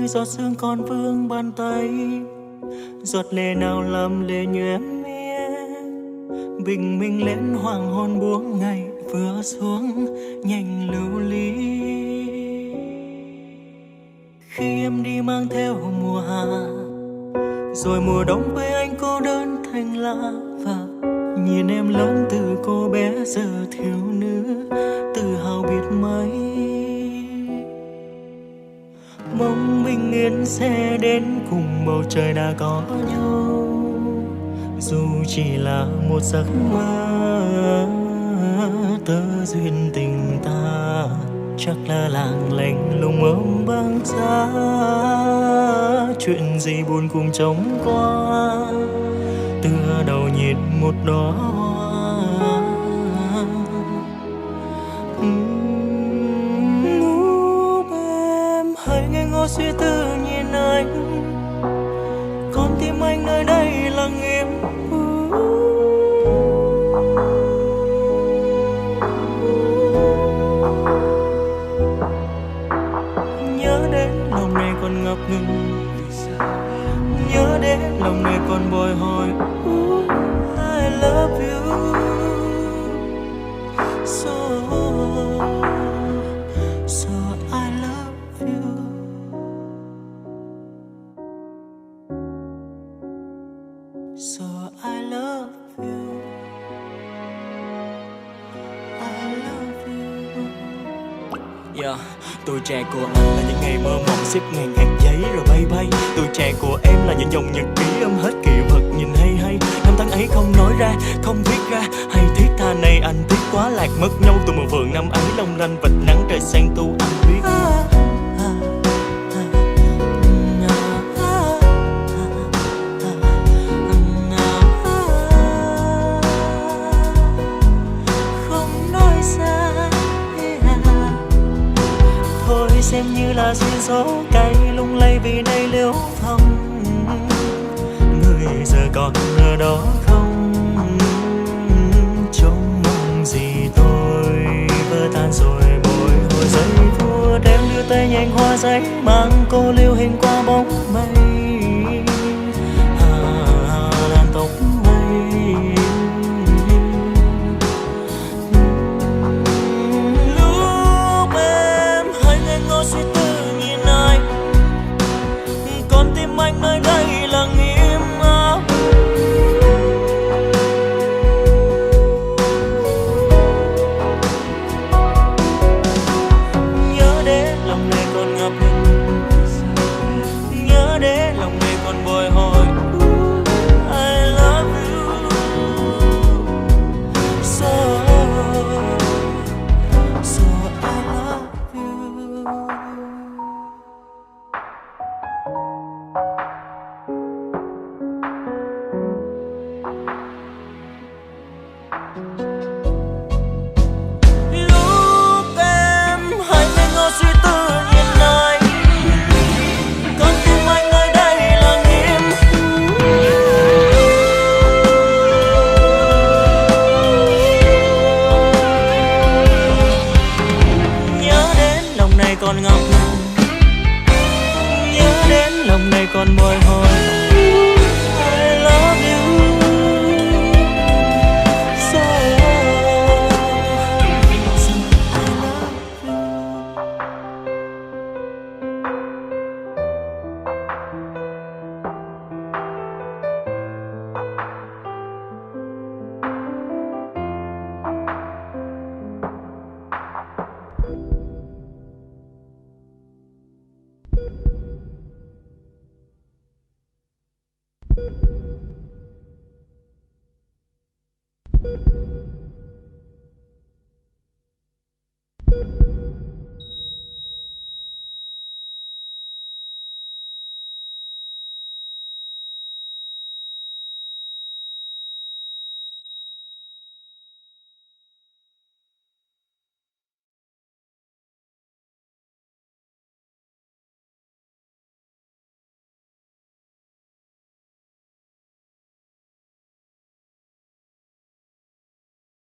giọt sương còn vương bàn tay, giọt lệ nào làm lệ nhoẻm mía, bình minh lên hoàng hôn buông ngày vừa xuống nhanh lưu ly. Khi em đi mang theo mùa hạ, rồi mùa đông với anh cô đơn thành lạ, và nhìn em lớn từ cô bé giờ thiếu nữ tự hào biết mấy. Mong bình yên sẽ đến cùng bầu trời đã có nhau, dù chỉ là một giấc mơ. Tớ duyên tình ta chắc là làng lành lùng ôm băng giá, chuyện gì buồn cùng trống qua, tựa đầu nhịp một đóa hoa. Lúc em hay nghe ngô suy tư nhìn anh, con tim anh nơi đây lặng im. Nhớ đến lòng này còn ngập ngừng, nhớ đến lòng này còn bồi hồi. I love you so, so I love you. So I love you, I love you. Yeah. Tuổi trẻ của anh là những ngày mơ mộng xếp ngàn hạt giấy rồi bay bay. Tuổi trẻ của em là những dòng nhật ký ôm hết kỷ vật nhìn hay hay. Năm tháng ấy không nói ra, không viết ra, hay thiết tha này anh tiếc quá lạc mất nhau. Từ mùa vườn năm ấy long lanh vệt nắng trời sang tu anh biết. Xem như là duyên số cay lung lay vì đây liêu thầm. Người giờ còn ở đó không, trông mong gì tôi vỡ tan rồi bồi hồi. Giây phút em đưa tay nhanh hoa giấy, mang cô liêu hình qua bóng mây. Làn tóc mây. Suy tư nhìn anh, con tim anh nơi đây lặng im. Nhớ đến lòng này còn ngập ngừng, nhớ đến lòng này còn bồi hồi. I love you so, so I love you. Lúc em hay ngây ngô suy tư nhìn anh, con tim anh nơi đây lặng im. Nhớ đến lòng này còn ngập ngừng, nhớ đến lòng này còn bồi hồi. I love you so, so I love you.